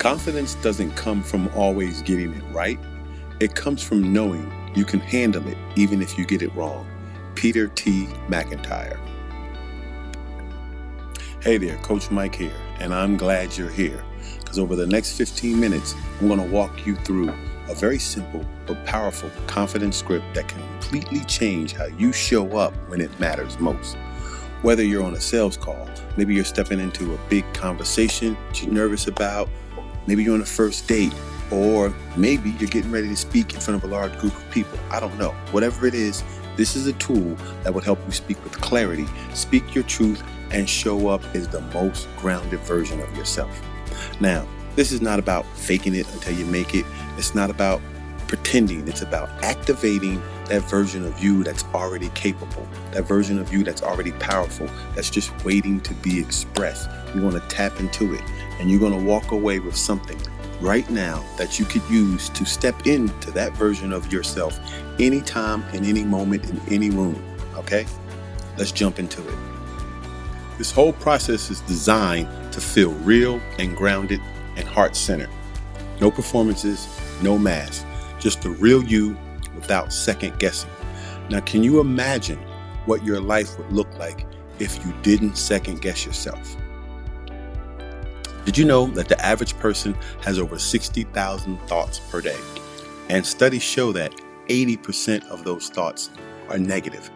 Confidence doesn't come from always getting it right. It comes from knowing you can handle it even if you get it wrong. Peter T. McIntyre. Hey there, Coach Mike here, and I'm glad you're here because over the next 15 minutes, I'm going to walk you through a very simple but powerful confidence script that can completely change how you show up when it matters most. Whether you're on a sales call, maybe you're stepping into a big conversation that you're nervous about, maybe you're on a first date, or maybe you're getting ready to speak in front of a large group of people. I don't know. Whatever it is, this is a tool that will help you speak with clarity, speak your truth, and show up as the most grounded version of yourself. Now, this is not about faking it until you make it. It's not about pretending. It's about activating that version of you that's already capable, that version of you that's already powerful, that's just waiting to be expressed. You're going to tap into it, and you're going to walk away with something right now that you could use to step into that version of yourself anytime, in any moment, in any room. Okay? Let's jump into it. This whole process is designed to feel real and grounded and heart-centered. No performances, no masks, just the real you without second guessing. Now, can you imagine what your life would look like if you didn't second guess yourself? Did you know that the average person has over 60,000 thoughts per day? And studies show that 80% of those thoughts are negative.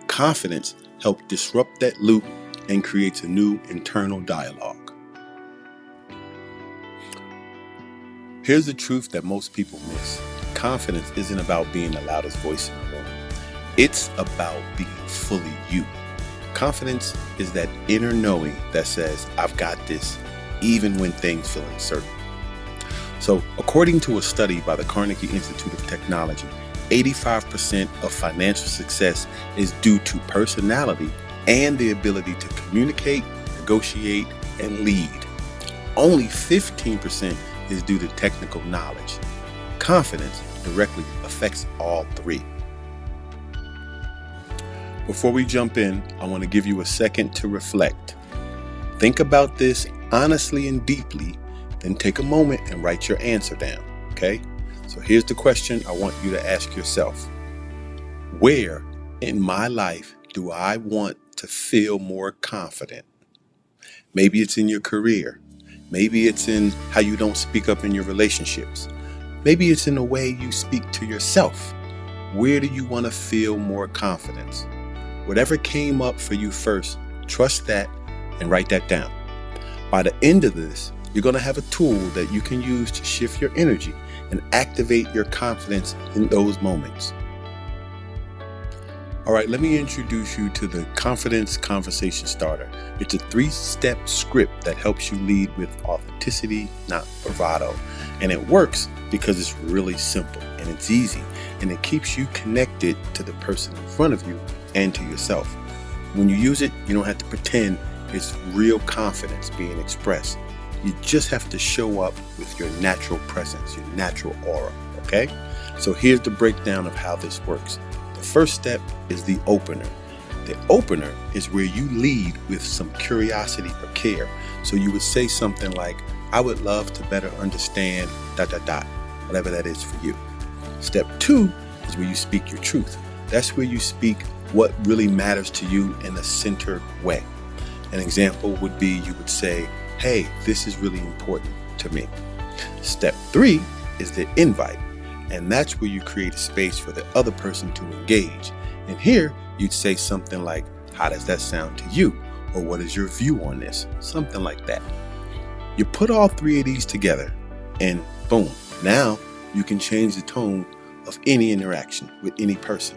Confidence helps disrupt that loop and creates a new internal dialogue. Here's the truth that most people miss. Confidence isn't about being the loudest voice in the room. It's about being fully you. Confidence is that inner knowing that says, I've got this, even when things feel uncertain. So, according to a study by the Carnegie Institute of Technology, 85% of financial success is due to personality and the ability to communicate, negotiate, and lead. Only 15% is due to technical knowledge. Confidence directly affects all three. Before we jump in, I want to give you a second to reflect. Think about this honestly and deeply, then take a moment and write your answer down, okay? So here's the question I want you to ask yourself. Where in my life do I want to feel more confident? Maybe it's in your career. Maybe it's in how you don't speak up in your relationships. Maybe it's in the way you speak to yourself. Where do you want to feel more confidence? Whatever came up for you first, trust that and write that down. By the end of this, you're going to have a tool that you can use to shift your energy and activate your confidence in those moments. All right, let me introduce you to the Confidence Conversation Starter. It's a 3-step script that helps you lead with authenticity, not bravado. And it works because it's really simple and it's easy and it keeps you connected to the person in front of you and to yourself. When you use it, you don't have to pretend. It's real confidence being expressed. You just have to show up with your natural presence, your natural aura, okay? So here's the breakdown of how this works. The first step is the opener. The opener is where you lead with some curiosity or care. So you would say something like, I would love to better understand ... whatever that is for you. Step 2 is where you speak your truth. That's where you speak what really matters to you in a centered way. An example would be you would say, hey, this is really important to me. Step 3 is the invite. And that's where you create a space for the other person to engage. And here you'd say something like, how does that sound to you? Or what is your view on this? Something like that. You put all 3 of these together and boom, now you can change the tone of any interaction with any person.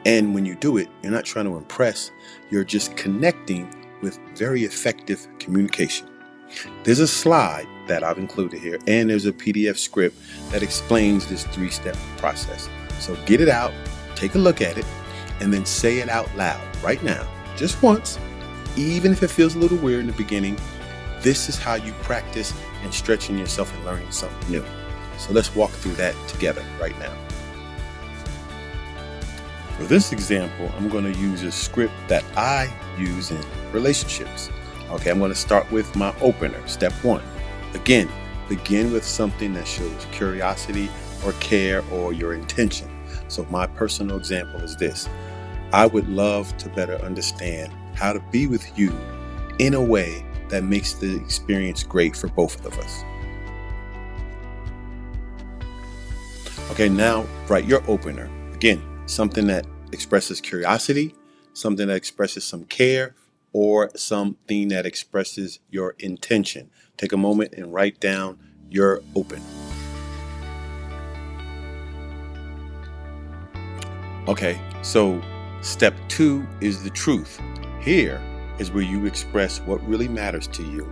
And when you do it, you're not trying to impress, you're just connecting with very effective communication. There's a slide that I've included here, and there's a PDF script that explains this 3-step process. So get it out, take a look at it, and then say it out loud right now, just once, even if it feels a little weird in the beginning. This is how you practice and stretching yourself and learning something new. So let's walk through that together right now. For this example, I'm going to use a script that I use in relationships. Okay, I'm going to start with my opener, step 1. Again, begin with something that shows curiosity or care or your intention. So my personal example is this. I would love to better understand how to be with you in a way that makes the experience great for both of us. Okay, now write your opener. Again, something that expresses curiosity, something that expresses some care, or something that expresses your intention. Take a moment and write down your open. Okay, so step 2 is the truth. Here is where you express what really matters to you.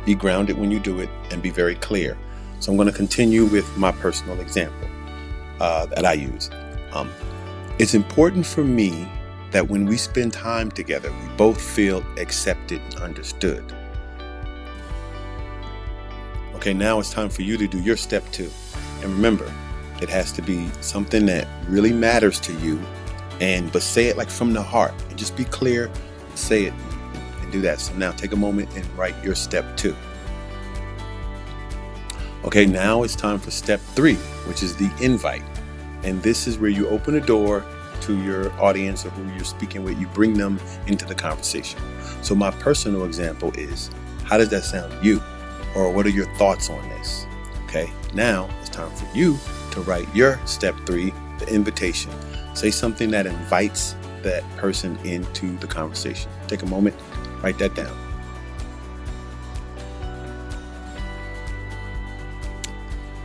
Be grounded when you do it and be very clear. So I'm going to continue with my personal example that I use. It's important for me that when we spend time together, we both feel accepted and understood. Okay, now it's time for you to do your step 2. And remember, it has to be something that really matters to you, but say it like from the heart. And just be clear, say it, and do that. So now take a moment and write your step 2. Okay, now it's time for step 3, which is the invite. And this is where you open a door to your audience or who you're speaking with. You bring them into the conversation. So my personal example is, how does that sound to you? Or what are your thoughts on this? Okay, now it's time for you to write your step 3, the invitation. Say something that invites that person into the conversation. Take a moment, write that down.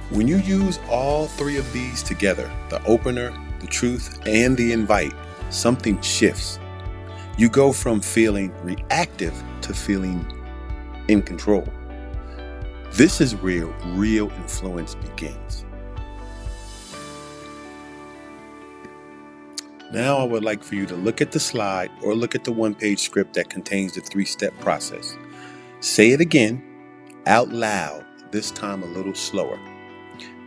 When you use all 3 of these together, the opener, the truth, and the invite, something shifts. You go from feeling reactive to feeling in control. This is where real influence begins. Now I would like for you to look at the slide or look at the one-page script that contains the 3-step process. Say it again, out loud, this time a little slower.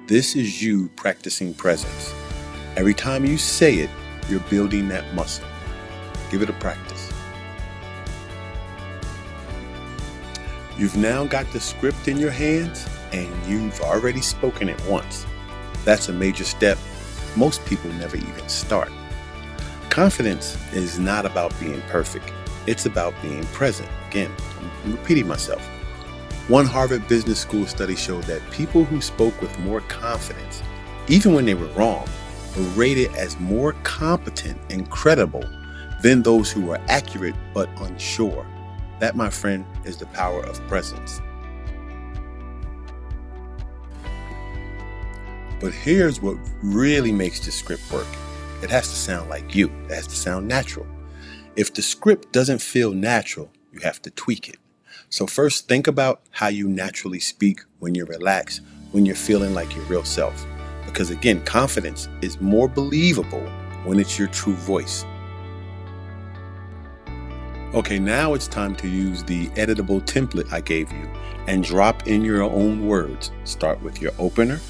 This is you practicing presence. Every time you say it, you're building that muscle. Give it a practice. You've now got the script in your hands and you've already spoken it once. That's a major step. Most people never even start. Confidence is not about being perfect. It's about being present. Again, I'm repeating myself. One Harvard Business School study showed that people who spoke with more confidence, even when they were wrong, were rated as more competent and credible than those who were accurate but unsure. That, my friend, is the power of presence. But here's what really makes the script work. It has to sound like you. It has to sound natural. If the script doesn't feel natural, you have to tweak it. So first, think about how you naturally speak when you're relaxed, when you're feeling like your real self. Because again, confidence is more believable when it's your true voice. Okay, now it's time to use the editable template I gave you and drop in your own words. Start with your opener,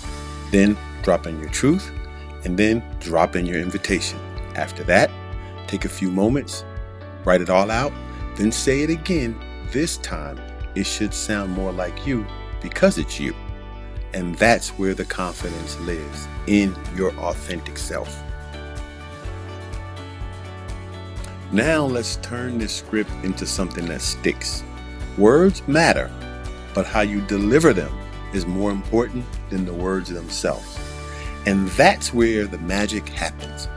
then drop in your truth, and then drop in your invitation. After that, take a few moments, write it all out, then say it again. This time, it should sound more like you because it's you. And that's where the confidence lives, in your authentic self. Now let's turn this script into something that sticks. Words matter, but how you deliver them is more important than the words themselves. And that's where the magic happens.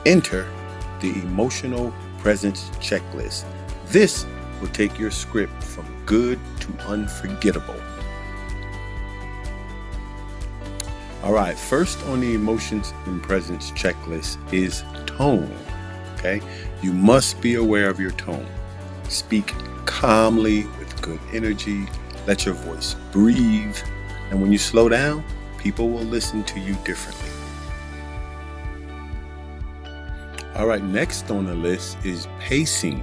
Enter the emotional presence checklist. This will take your script from good to unforgettable. All right, first on the emotions and presence checklist is tone. Okay, you must be aware of your tone. Speak calmly with good energy. Let your voice breathe. And when you slow down, people will listen to you differently. All right, next on the list is pacing.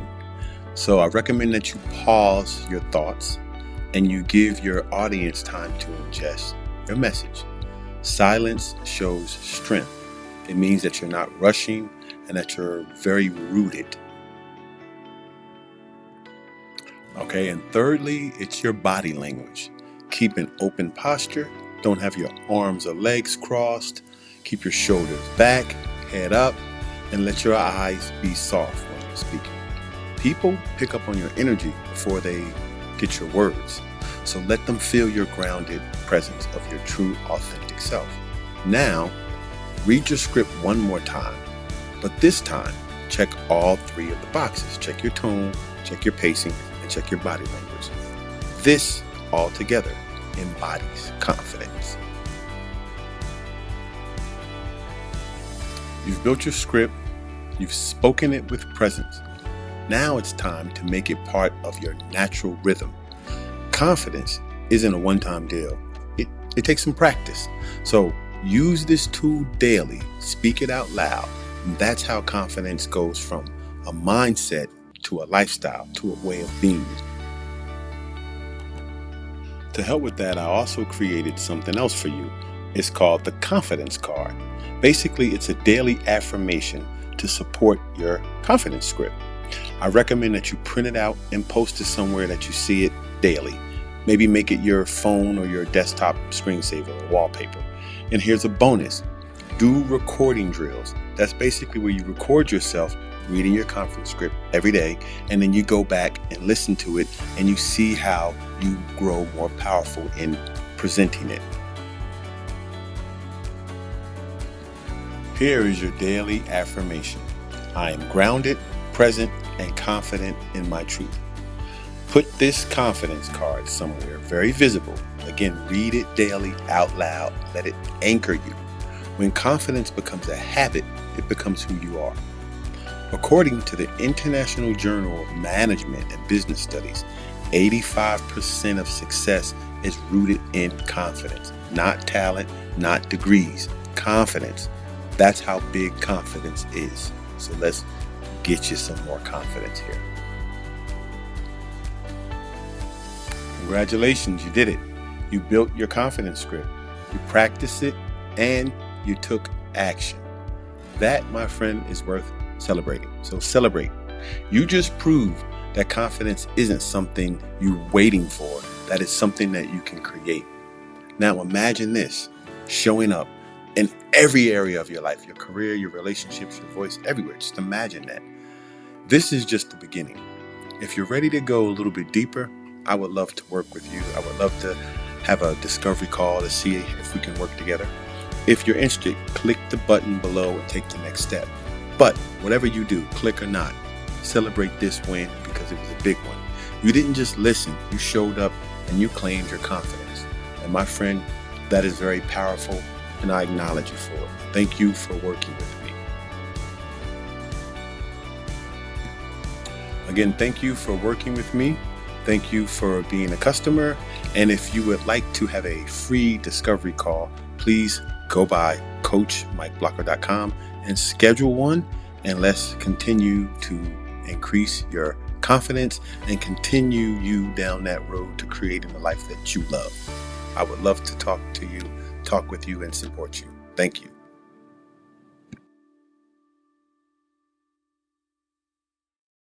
So I recommend that you pause your thoughts and you give your audience time to ingest your message. Silence shows strength. It means that you're not rushing and that you're very rooted. Okay, and thirdly, it's your body language. Keep an open posture. Don't have your arms or legs crossed. Keep your shoulders back, head up, and let your eyes be soft when you're speaking. People pick up on your energy before they get your words. So let them feel your grounded presence of your true, authentic self. Now, read your script one more time, but this time, check all three of the boxes. Check your tone, check your pacing, and check your body language. This all together embodies confidence. You've built your script, you've spoken it with presence. Now it's time to make it part of your natural rhythm. Confidence isn't a one-time deal. It takes some practice. So use this tool daily, speak it out loud. And that's how confidence goes from a mindset to a lifestyle, to a way of being. To help with that, I also created something else for you. It's called the Confidence Card. Basically, it's a daily affirmation to support your confidence script. I recommend that you print it out and post it somewhere that you see it daily. Maybe make it your phone or your desktop screensaver or wallpaper. And here's a bonus. Do recording drills. That's basically where you record yourself reading your confidence script every day, and then you go back and listen to it, and you see how you grow more powerful in presenting it. Here is your daily affirmation. I am grounded, present, and confident in my truth. Put this confidence card somewhere very visible. Again, read it daily out loud. Let it anchor you. When confidence becomes a habit, it becomes who you are. According to the International Journal of Management and Business Studies, 85% of success is rooted in confidence, not talent, not degrees, confidence. That's how big confidence is. So let's get you some more confidence here. Congratulations, you did it. You built your confidence script. You practiced it and you took action. That, my friend, is worth celebrating. So celebrate. You just proved that confidence isn't something you're waiting for. That is something that you can create. Now imagine this showing up in every area of your life, your career, your relationships, your voice, everywhere. Just imagine that. This is just the beginning. If you're ready to go a little bit deeper, I would love to work with you. I would love to have a discovery call to see if we can work together. If you're interested, click the button below and take the next step. But whatever you do, click or not, celebrate this win because it was a big one. You didn't just listen, you showed up and you claimed your confidence. And my friend, that is very powerful, and I acknowledge you for it. Thank you for working with me. Again, thank you for working with me. Thank you for being a customer. And if you would like to have a free discovery call, please go by coachmikeblocker.com and schedule one, and let's continue to increase your confidence and continue you down that road to creating the life that you love. I would love to talk with you and support you. Thank you.